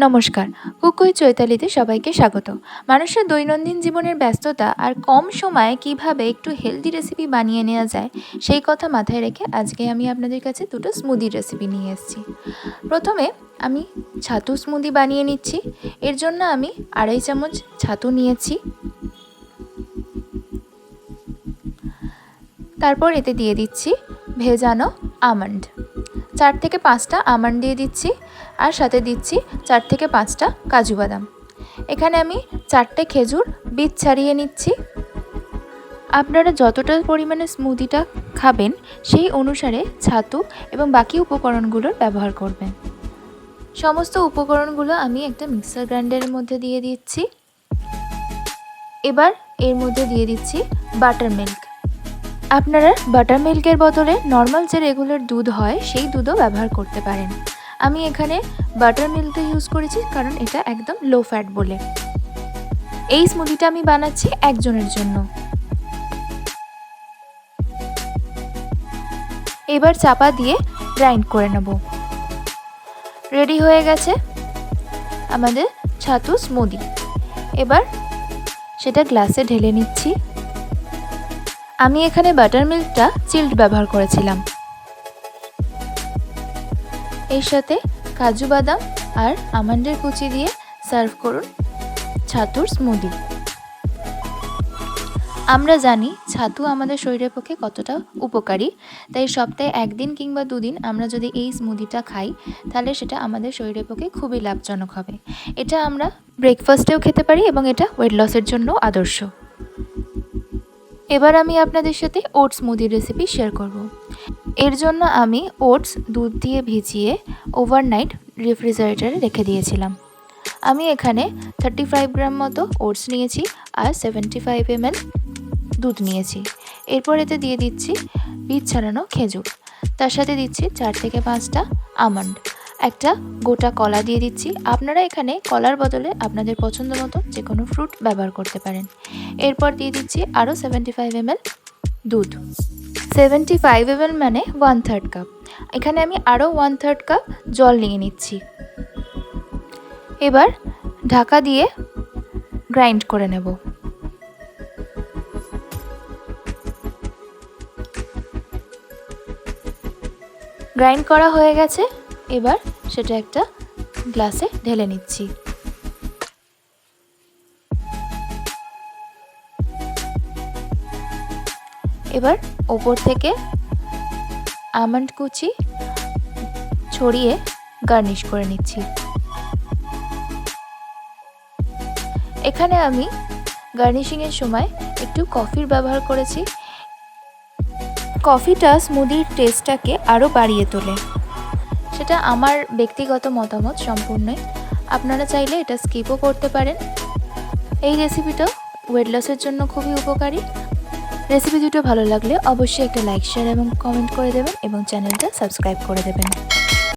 নমস্কার, cook with চৈতালিতে সবাইকে স্বাগত। মানুষের দৈনন্দিন জীবনের ব্যস্ততা আর কম সময়ে কিভাবে একটু হেলদি রেসিপি বানিয়ে নেওয়া যায় সেই কথা মাথায় রেখে আজকে আমি আপনাদের কাছে দুটো স্মুদির রেসিপি নিয়ে এসেছি। প্রথমে আমি ছাতু স্মুদি বানিয়ে নিচ্ছি। এর জন্য আমি 2.5 চামচ ছাতু নিয়েছি। তারপর এতে দিয়ে দিচ্ছি ভেজানো আমন্ড। 4 থেকে 5টা আমন্ড দিয়ে দিচ্ছি, আর সাথে দিচ্ছি 4 থেকে 5টা কাজু বাদাম। এখানে আমি 4টে খেজুর বীজ ছাড়িয়ে নিচ্ছি। আপনারা যতটা পরিমাণে স্মুদিটা খাবেন সেই অনুসারে ছাতু এবং বাকি উপকরণগুলোর ব্যবহার করবেন। সমস্ত উপকরণগুলো আমি একটা মিক্সার গ্রাইন্ডারের মধ্যে দিয়ে দিচ্ছি। এবার এর মধ্যে দিয়ে দিচ্ছি বাটার মিল্ক। আপনারা বাটার মিল্কের বদলে নর্মাল যে রেগুলার দুধ হয় সেই দুধও ব্যবহার করতে পারেন। আমি এখানে বাটার মিল্কটা ইউজ করেছি কারণ এটা একদম লো ফ্যাট বলে। এই স্মুদিটা আমি বানাচ্ছি একজনের জন্য। এবার চাপা দিয়ে গ্রাইন্ড করে নেব। রেডি হয়ে গেছে আমাদের ছাতু স্মুদি। এবার সেটা গ্লাসে ঢেলে নিচ্ছি। আমি এখানে বাটার মিল্কটা চিল্ড ব্যবহার করেছিলাম। এর সাথে কাজু বাদাম আর আমন্ডের কুচি দিয়ে সার্ভ করুন ছাতুর স্মুদি। আমরা জানি ছাতু আমাদের শরীরের পক্ষে কতটা উপকারী, তাই সপ্তাহে 1 দিন কিংবা 2 দিন আমরা যদি এই স্মুদিটা খাই তাহলে সেটা আমাদের শরীরের পক্ষে খুবই লাভজনক হবে। এটা আমরা ব্রেকফাস্টেও খেতে পারি এবং এটা ওয়েট লসের জন্য আদর্শ। এবার আমি আপনাদের সাথে ওটস স্মুদির রেসিপি শেয়ার করব। এর জন্য আমি ওটস দুধ দিয়ে ভিজিয়ে ওভারনাইট রেফ্রিজারেটরে রেখে দিয়েছিলাম। আমি এখানে 35 গ্রাম মতো ওটস নিয়েছি আর 75 ml দুধ নিয়েছি। এরপর এতে দিয়ে দিচ্ছি বীজ ছাড়ানো খেজুর, তার সাথে দিচ্ছি 4 থেকে 5টা আমন্ড, একটা গোটা কলা দিয়ে দিচ্ছি। আপনারা এখানে কলার বদলে আপনাদের পছন্দ মতো যে কোনো ফ্রুট ব্যবহার করতে পারেন। এরপর দিয়ে দিচ্ছি আরও 75 ml দুধ। 75 ml মানে 1/3 কাপ। এখানে আমি আরও 1/3 কাপ জল নিয়ে নিচ্ছি। এবার ঢাকা দিয়ে গ্রাইন্ড করে নেব। গ্রাইন্ড করা হয়ে গেছে। এবার সেটা একটা গ্লাসে ঢেলে নিচ্ছি। এবার ওপর থেকে আমন্ড কুচি ছড়িয়ে গার্নিশ করে নিচ্ছি। এখানে আমি গার্নিশিংয়ের সময় একটু কফির ব্যবহার করেছি। কফিটা স্মুদির টেস্টটাকে আরও বাড়িয়ে তোলে। সেটা আমার ব্যক্তিগত মতামত সম্পূর্ণই। আপনারা চাইলে এটা স্কিপও করতে পারেন। এই রেসিপিটা ওয়েট লসের জন্য খুবই উপকারী। রেসিপি দুটো ভালো লাগলে অবশ্যই একটা লাইক, শেয়ার এবং কমেন্ট করে দেবেন এবং চ্যানেলটা সাবস্ক্রাইব করে দেবেন।